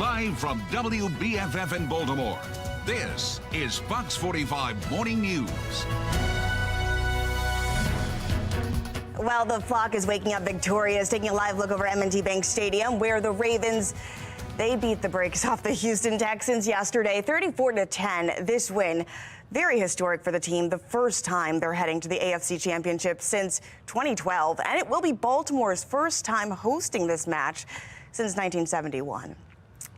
Live from WBFF in Baltimore, this is Fox 45 Morning News. Well, the flock is waking up victorious, taking a live look over M&T Bank Stadium, where the Ravens, they beat the brakes off the Houston Texans yesterday, 34-10. This win, very historic for the team. The first time they're heading to the AFC Championship since 2012, and it will be Baltimore's first time hosting this match since 1971.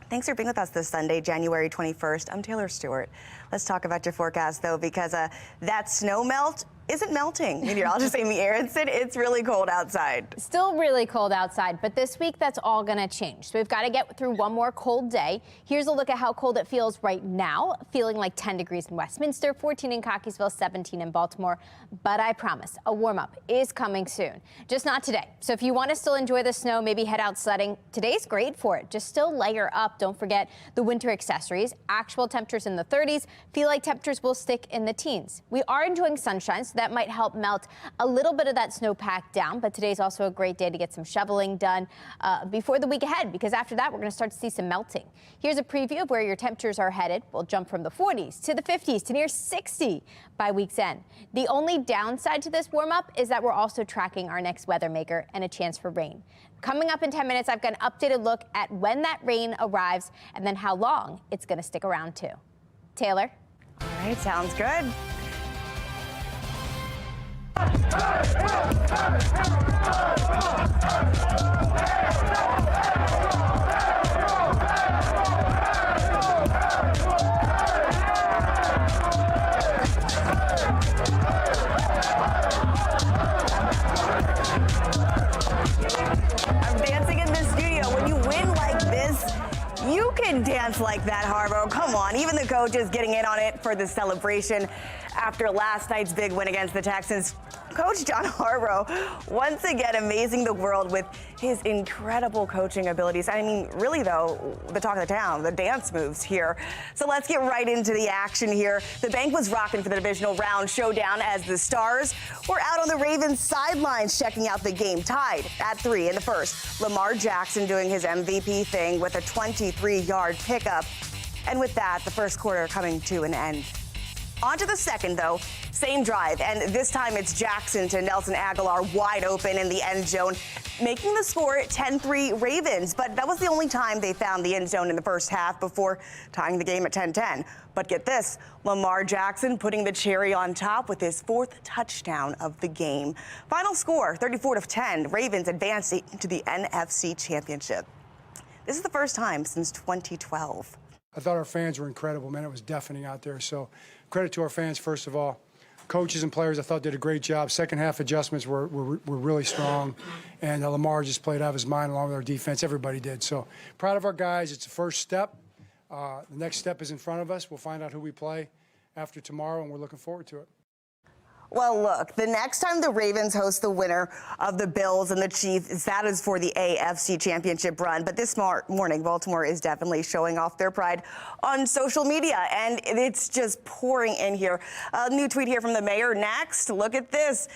Thanks for being with us this Sunday, January 21st. I'm Taylor Stewart. Let's talk about your forecast, though, because that snow melt isn't melting. Meteorologist Amy Aronson, it's really cold outside. Still really cold outside, but this week that's all going to change. So we've got to get through one more cold day. Here's a look at how cold it feels right now, feeling like 10 degrees in Westminster, 14 in Cockeysville, 17 in Baltimore. But I promise, a warm-up is coming soon. Just not today. So if you want to still enjoy the snow, maybe head out sledding. Today's great for it. Just still layer up. Don't forget the winter accessories. Actual temperatures in the 30s. Feel like temperatures will stick in the teens. We are enjoying sunshine, so that might help melt a little bit of that snowpack down. But today's also a great day to get some shoveling done before the week ahead, because after that, we're going to start to see some melting. Here's a preview of where your temperatures are headed. We'll jump from the 40s to the 50s to near 60 by week's end. The only downside to this warm up is that we're also tracking our next weather maker and a chance for rain. Coming up in 10 minutes, I've got an updated look at when that rain arrives and then how long it's going to stick around too. Taylor? All right, sounds good. I'm dancing in the studio. When you win like this, you can dance like that, Harbaugh. Come on, even the coach is getting in on it for the celebration after last night's big win against the Texans. Coach John Harbaugh once again amazing the world with his incredible coaching abilities. I mean, really, though, the talk of the town, the dance moves here. So let's get right into the action here. The bank was rocking for the divisional round showdown as the Stars were out on the Ravens sidelines checking out the game, tied at 3 in the first. Lamar Jackson doing his MVP thing with a 23-yard pickup. And with that, the first quarter coming to an end. On to the second, though. Same drive, and this time it's Jackson to Nelson Aguilar wide open in the end zone, making the score 10-3 Ravens. But that was the only time they found the end zone in the first half before tying the game at 10-10. But get this, Lamar Jackson putting the cherry on top with his 4th touchdown of the game. Final score, 34-10, Ravens advancing to the NFC Championship. This is the first time since 2012. I thought our fans were incredible, man. It was deafening out there. So credit to our fans, first of all. Coaches and players, I thought, did a great job. Second half adjustments were really strong. And Lamar just played out of his mind along with our defense. Everybody did. So proud of our guys. It's the first step. The next step is in front of us. We'll find out who we play after tomorrow, and we're looking forward to it. Well, look, the next time the Ravens host the winner of the Bills and the Chiefs, that is for the AFC Championship run. But this morning, Baltimore is definitely showing off their pride on social media, and it's just pouring in here. A new tweet here from the mayor next. Look at this.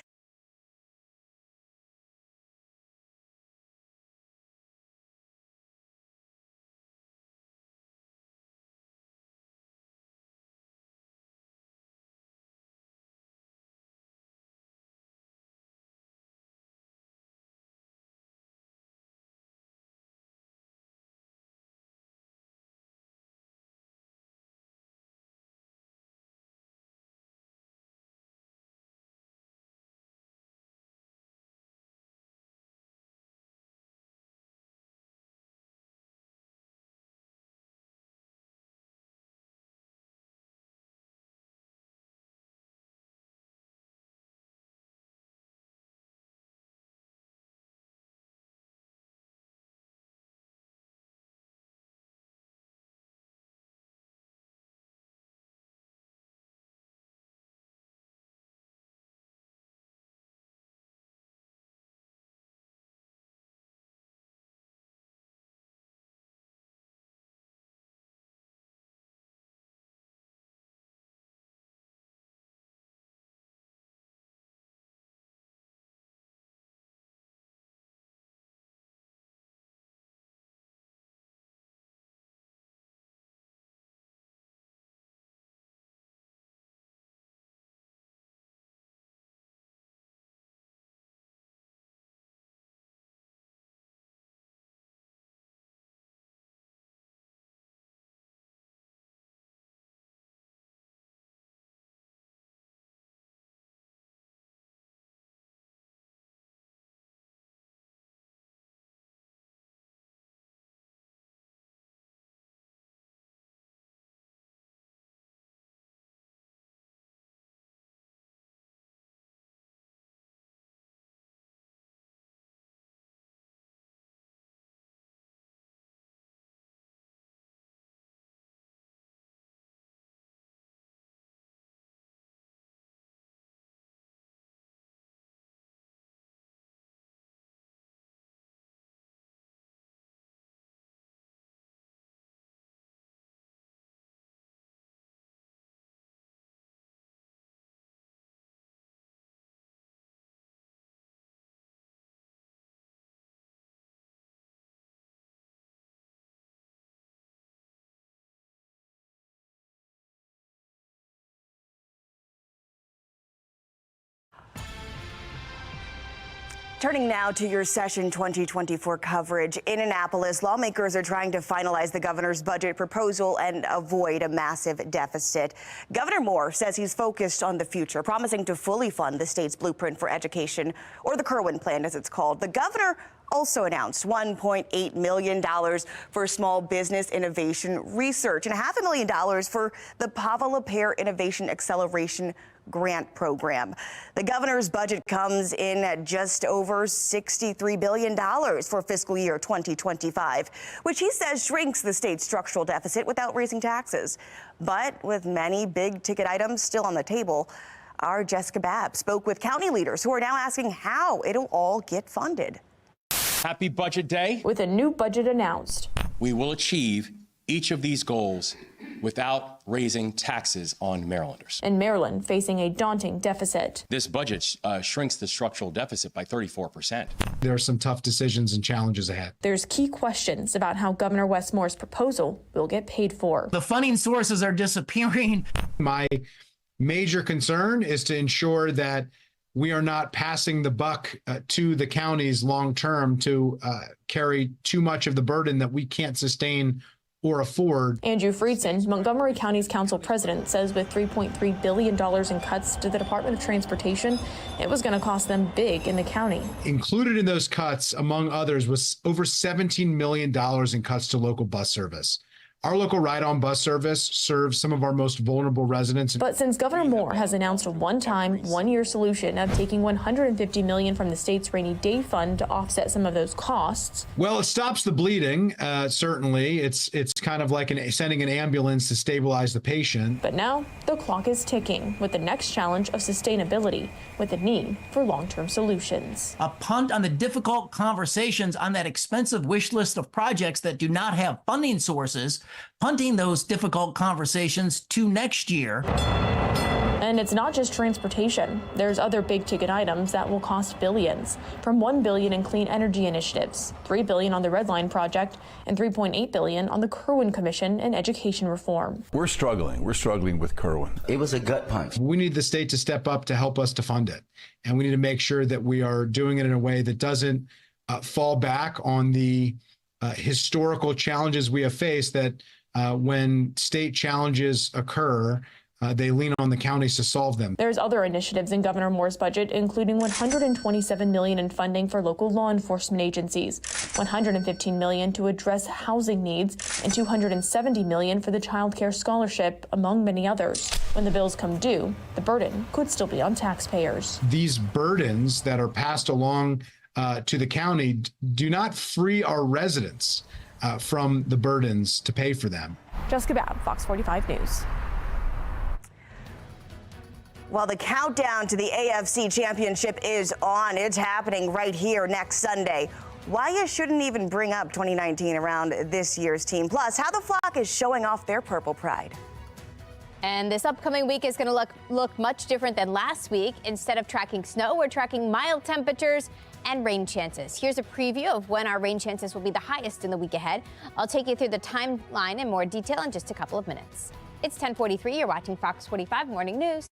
Turning now to your session 2024 coverage. In Annapolis, lawmakers are trying to finalize the governor's budget proposal and avoid a massive deficit. Governor Moore says he's focused on the future, promising to fully fund the state's blueprint for education, or the Kerwin plan as it's called. The governor also announced $1.8 million for small business innovation research and $500,000 for the Pavla Innovation Acceleration Grant Program. The governor's budget comes in at just over $63 billion for fiscal year 2025, which he says shrinks the state's structural deficit without raising taxes. But with many big ticket items still on the table, our Jessica Babb spoke with county leaders who are now asking how it'll all get funded. Happy Budget Day. With a new budget announced, We will achieve each of these goals without raising taxes on Marylanders. and Maryland facing a daunting deficit. This budget shrinks the structural deficit by 34%. There are some tough decisions and challenges ahead. There's key questions about how Governor Wes Moore's proposal will get paid for. The funding sources are disappearing. My major concern is to ensure that we are not passing the buck to the counties long term to carry too much of the burden that we can't sustain or afford. Andrew Friedson, Montgomery County's council president, says with $3.3 billion in cuts to the Department of Transportation, it was going to cost them big in the county. Included in those cuts, among others, was over $17 million in cuts to local bus service. Our local ride-on bus service serves some of our most vulnerable residents. But since Governor Moore has announced a one-time, one-year solution of taking $150 million from the state's rainy day fund to offset some of those costs. Well, it stops the bleeding, certainly. It's kind of like sending an ambulance to stabilize the patient. But now the clock is ticking with the next challenge of sustainability, with the need for long-term solutions. A punt on the difficult conversations on that expensive wish list of projects that do not have funding sources, punting those difficult conversations to next year. And it's not just transportation. There's other big ticket items that will cost billions, from $1 billion in clean energy initiatives, $3 billion on the Red Line project, and $3.8 billion on the Kerwin Commission and education reform. We're struggling with Kerwin. It was a gut punch. We need the state to step up to help us to fund it. And we need to make sure that we are doing it in a way that doesn't fall back on the historical challenges we have faced, that when state challenges occur, they lean on the counties to solve them. There's other initiatives in Governor Moore's budget, including $127 million in funding for local law enforcement agencies, $115 million to address housing needs, and $270 million for the child care scholarship, among many others. When the bills come due, the burden could still be on taxpayers. These burdens that are passed along to the county do not free our residents from the burdens to pay for them. Jessica Babb, Fox 45 News. Well, the countdown to the AFC Championship is on. It's happening right here next Sunday. Why you shouldn't even bring up 2019 around this year's team. Plus, how the Flock is showing off their purple pride. And this upcoming week is going to look much different than last week. Instead of tracking snow, we're tracking mild temperatures and rain chances. Here's a preview of when our rain chances will be the highest in the week ahead. I'll take you through the timeline in more detail in just a couple of minutes. It's 10:43. You're watching Fox 45 Morning News.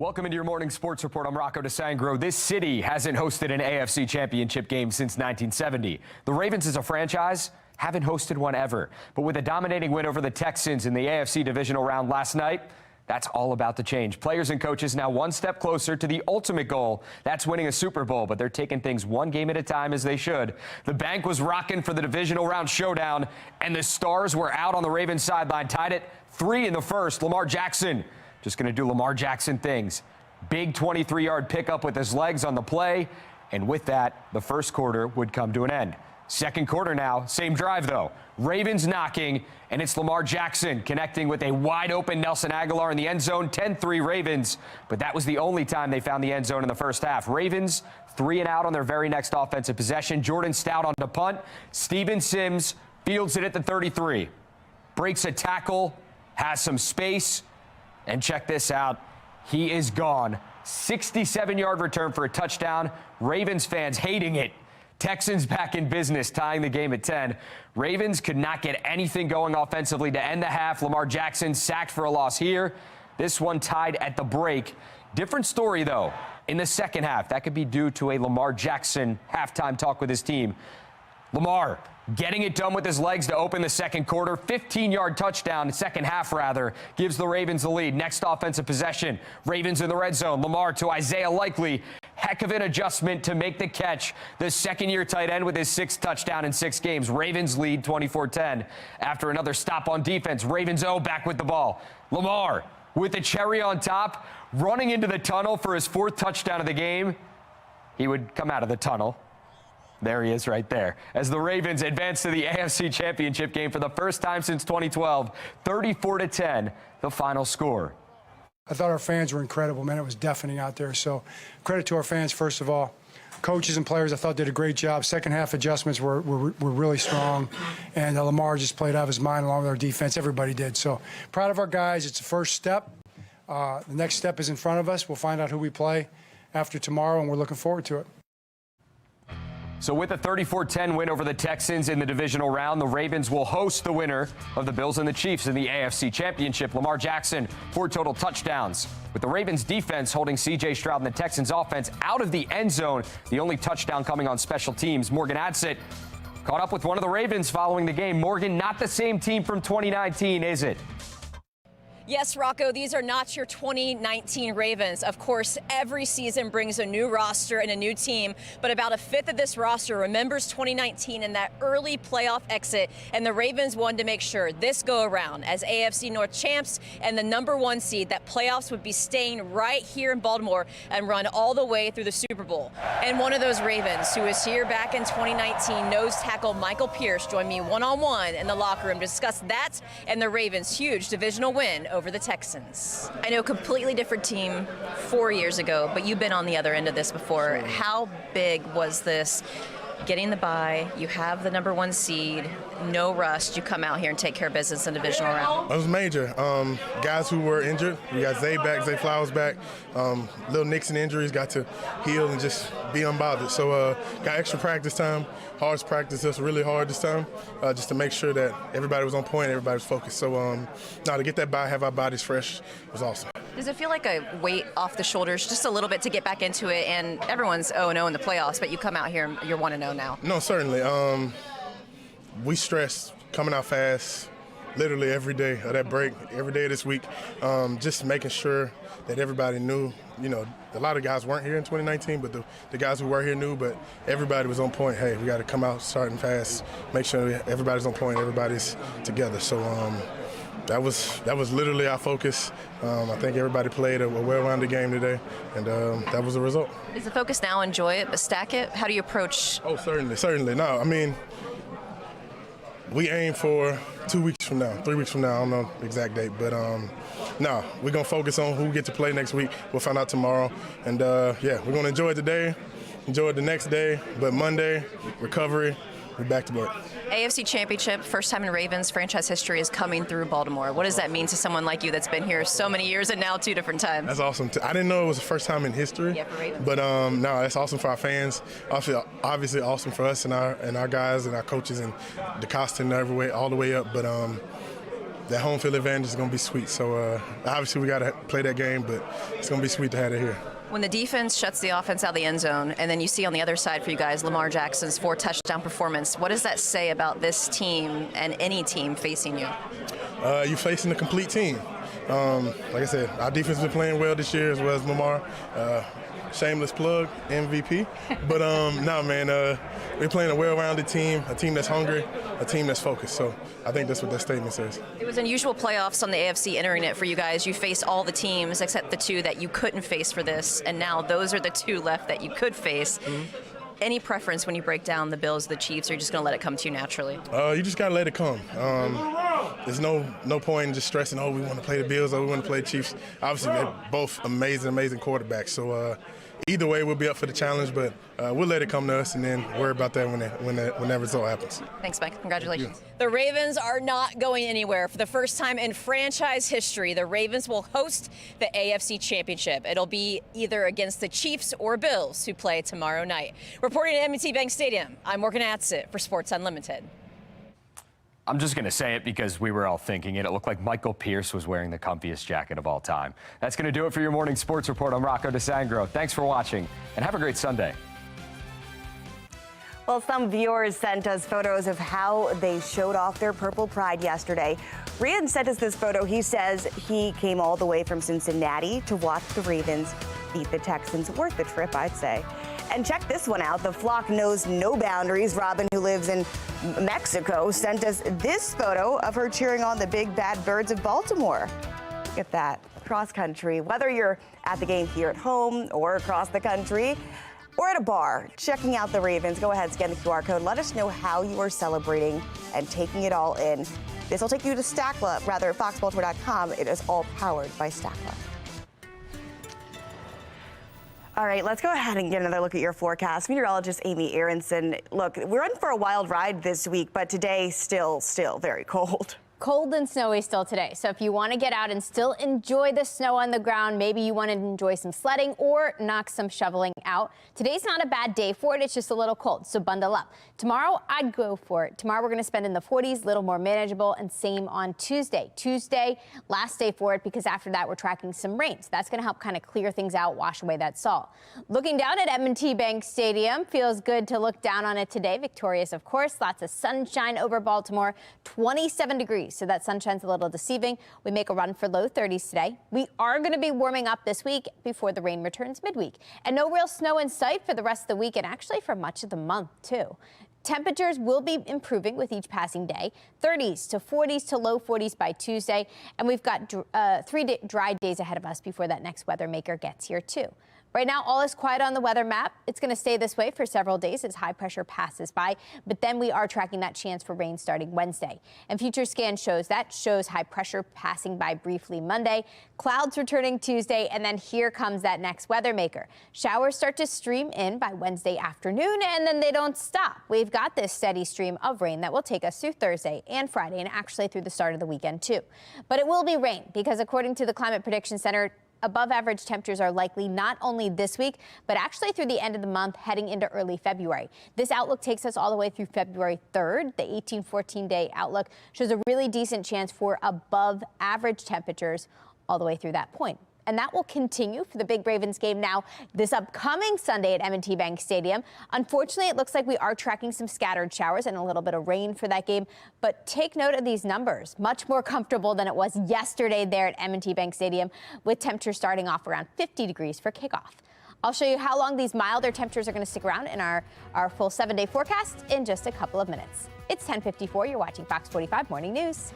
Welcome into your morning sports report. I'm Rocco DeSangro. This city hasn't hosted an AFC championship game since 1970. The Ravens as a franchise haven't hosted one ever. But with a dominating win over the Texans in the AFC divisional round last night, that's all about to change. Players and coaches now one step closer to the ultimate goal. That's winning a Super Bowl, but they're taking things one game at a time, as they should. The bank was rocking for the divisional round showdown, and the Stars were out on the Ravens sideline, tied at 3 in the first. Lamar Jackson just going to do Lamar Jackson things. Big 23-yard pickup with his legs on the play, and with that, the first quarter would come to an end. Second quarter now, same drive though. Ravens knocking, and it's Lamar Jackson connecting with a wide-open Nelson Aguilar in the end zone, 10-3 Ravens. But that was the only time they found the end zone in the first half. Ravens 3 and out on their very next offensive possession. Jordan Stout on the punt. Steven Sims fields it at the 33. Breaks a tackle, has some space, and check this out. He is gone. 67-yard return for a touchdown. Ravens fans hating it. Texans back in business, tying the game at 10. Ravens could not get anything going offensively to end the half. Lamar Jackson sacked for a loss here. This one tied at the break. Different story, though, in the second half. That could be due to a Lamar Jackson halftime talk with his team. Lamar getting it done with his legs to open the second quarter. 15-yard touchdown, second half rather, gives the Ravens the lead. Next offensive possession, Ravens in the red zone. Lamar to Isaiah Likely. Heck of an adjustment to make the catch. The second-year tight end with his 6th touchdown in 6 games. Ravens lead 24-10. After another stop on defense, Ravens back with the ball. Lamar with the cherry on top, running into the tunnel for his 4th touchdown of the game. He would come out of the tunnel. There he is right there. As the Ravens advance to the AFC Championship game for the first time since 2012, 34-10, the final score. I thought our fans were incredible, man. It was deafening out there. So credit to our fans, first of all. Coaches and players, I thought, did a great job. Second half adjustments were really strong. And Lamar just played out of his mind along with our defense. Everybody did. So proud of our guys. It's the first step. The next step is in front of us. We'll find out who we play after tomorrow, and we're looking forward to it. So with a 34-10 win over the Texans in the divisional round, the Ravens will host the winner of the Bills and the Chiefs in the AFC Championship. Lamar Jackson, 4 total touchdowns. With the Ravens defense holding C.J. Stroud and the Texans offense out of the end zone, the only touchdown coming on special teams. Morgan Adsit caught up with one of the Ravens following the game. Morgan, not the same team from 2019, is it? Yes, Rocco, these are not your 2019 Ravens. Of course, every season brings a new roster and a new team, but about a fifth of this roster remembers 2019 and that early playoff exit, and the Ravens wanted to make sure this go around as AFC North champs and the #1 seed that playoffs would be staying right here in Baltimore and run all the way through the Super Bowl. And one of those Ravens who was here back in 2019, nose tackle Michael Pierce, joined me one-on-one in the locker room to discuss that and the Ravens' huge divisional win over the Texans. I know, completely different team 4 years ago, but you've been on the other end of this before. How big was this? Getting the bye, you have the #1 seed, no rust, you come out here and take care of business in the divisional round. It was major. Guys who were injured, we got Zay back, Zay Flowers back. Little Nixon injuries got to heal and just be unbothered. So got extra practice time, hard practice, just really hard this time, just to make sure that everybody was on point, everybody was focused. So to get that bye, have our bodies fresh, was awesome. Does it feel like a weight off the shoulders just a little bit to get back into it? And everyone's 0-0 in the playoffs, but you come out here and you're 1-0 now. No, certainly. We stressed coming out fast, literally every day of that break, every day of this week, just making sure that everybody knew. You know, a lot of guys weren't here in 2019, but the guys who were here knew, but everybody was on point. Hey, we got to come out starting fast, make sure everybody's on point, everybody's together. So that was literally our focus. I think everybody played a well-rounded game today, and that was the result. Is the focus now enjoy it, but stack it? How do you approach? Oh, certainly. No, I mean, we aim for 2 weeks from now, 3 weeks from now. I don't know the exact date, but no, we're going to focus on who we get to play next week. We'll find out tomorrow. And, yeah, we're going to enjoy it today, enjoy it the next day, but Monday, recovery, we're back to work. AFC Championship, first time in Ravens franchise history is coming through Baltimore. What does that mean to someone like you that's been here so many years and now 2 different times? That's awesome. I didn't know it was the first time in history. Yeah, for Ravens. But no, that's awesome for our fans. Obviously awesome for us and our guys and our coaches and the costume all the way up. But that home field advantage is going to be sweet. So obviously we got to play that game, but it's going to be sweet to have it here. When the defense shuts the offense out of the end zone, and then you see on the other side for you guys Lamar Jackson's 4-touchdown performance, what does that say about this team and any team facing you? You're facing a complete team. Like I said, our defense has been playing well this year, as well as Lamar. Shameless plug, MVP. But no, man, we're playing a well-rounded team, a team that's hungry, a team that's focused. So I think that's what that statement says. It was unusual playoffs on the AFC entering it for you guys. You faced all the teams except the two that you couldn't face for this, and now those are the two left that you could face. Mm-hmm. Any preference when you break down the Bills, the Chiefs, or you're just going to let it come to you naturally? You just got to let it come. There's no point in just stressing, oh, we want to play the Bills or we want to play the Chiefs. Obviously, they're both amazing quarterbacks. So either way, we'll be up for the challenge, but we'll let it come to us and then worry about that when that result happens. Thanks, Mike. Congratulations. The Ravens are not going anywhere. For the first time in franchise history, the Ravens will host the AFC Championship. It'll be either against the Chiefs or Bills, who play tomorrow night. Reporting at M&T Bank Stadium, I'm Morgan Atzit for Sports Unlimited. I'm just going to say it because we were all thinking it. It looked like Michael Pierce was wearing the comfiest jacket of all time. That's going to do it for your morning sports report. I'm Rocco DeSangro. Thanks for watching, and have a great Sunday. Well, some viewers sent us photos of how they showed off their purple pride yesterday. Rian sent us this photo. He says he came all the way from Cincinnati to watch the Ravens beat the Texans. Worth the trip, I'd say. And check this one out. The flock knows no boundaries. Robin, who lives in Mexico, sent us this photo of her cheering on the big bad birds of Baltimore. Look at that. Cross country. Whether you're at the game here at home or across the country or at a bar, checking out the Ravens, go ahead, scan the QR code. Let us know how you are celebrating and taking it all in. This will take you to Stackla, rather foxbaltimore.com. It is all powered by Stackla. All right, let's go ahead and get another look at your forecast. Meteorologist Amy Aronson. Look, we're in for a wild ride this week, but today still very cold. Cold and snowy still today. So if you want to get out and still enjoy the snow on the ground, maybe you want to enjoy some sledding or knock some shoveling out. Today's not a bad day for it. It's just a little cold, so bundle up. Tomorrow, I'd go for it. Tomorrow, we're going to spend in the 40s, a little more manageable, and same on Tuesday. Tuesday, last day for it, because after that, we're tracking some rain. So that's going to help kind of clear things out, wash away that salt. Looking down at M&T Bank Stadium, feels good to look down on it today. Victorious, of course. Lots of sunshine over Baltimore, 27 degrees. So that sunshine's a little deceiving. We make a run for low 30s today. We are going to be warming up this week before the rain returns midweek. And no real snow in sight for the rest of the week and actually for much of the month, too. Temperatures will be improving with each passing day, 30s to 40s to low 40s by Tuesday. And we've got 3 dry days ahead of us before that next weather maker gets here, too. Right now, all is quiet on the weather map. It's going to stay this way for several days as high pressure passes by. But then we are tracking that chance for rain starting Wednesday. And future scan shows high pressure passing by briefly Monday, clouds returning Tuesday, and then here comes that next weather maker. Showers start to stream in by Wednesday afternoon, and then they don't stop. We've got this steady stream of rain that will take us through Thursday and Friday, and actually through the start of the weekend, too. But it will be rain because according to the Climate Prediction Center, above average temperatures are likely not only this week, but actually through the end of the month heading into early February. This outlook takes us all the way through February 3rd. The 14-day outlook shows a really decent chance for above average temperatures all the way through that point. And that will continue for the big Ravens game now this upcoming Sunday at M&T Bank Stadium. Unfortunately, it looks like we are tracking some scattered showers and a little bit of rain for that game. But take note of these numbers. Much more comfortable than it was yesterday there at M&T Bank Stadium, with temperatures starting off around 50 degrees for kickoff. I'll show you how long these milder temperatures are going to stick around in our full 7-day forecast in just a couple of minutes. It's 10:54. You're watching Fox 45 Morning News.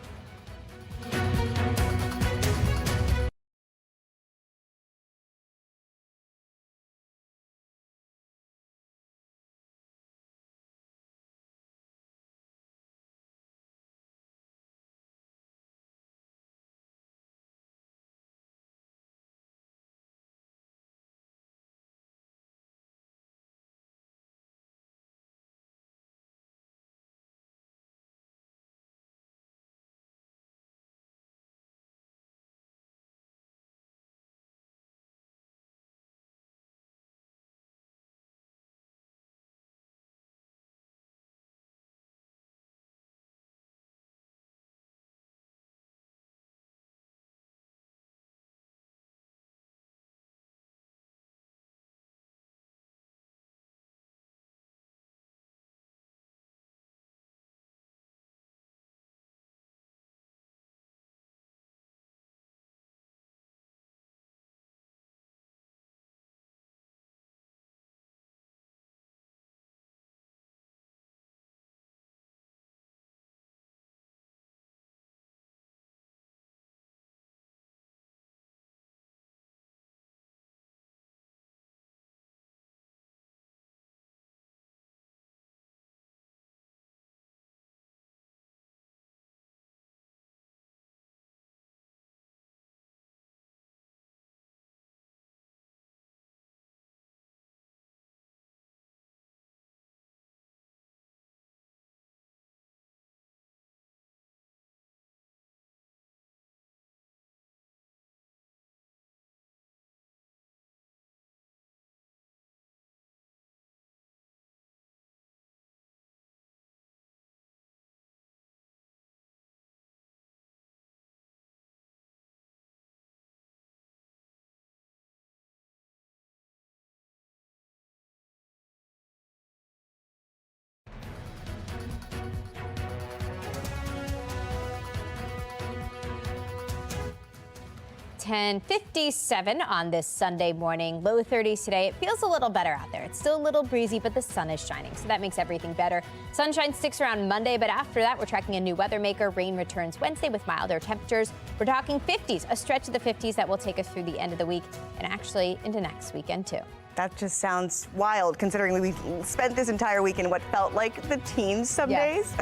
10, 57 on this Sunday morning. Low 30s today. It feels a little better out there. It's still a little breezy, but the sun is shining, so that makes everything better. Sunshine sticks around Monday, but after that, we're tracking a new weather maker. Rain returns Wednesday with milder temperatures. We're talking 50s, a stretch of the 50s that will take us through the end of the week and actually into next weekend, too. That just sounds wild, considering we spent this entire week in what felt like the teens some days.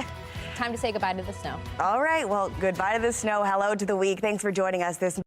Time to say goodbye to the snow. All right, well, goodbye to the snow. Hello to the week. Thanks for joining us this morning.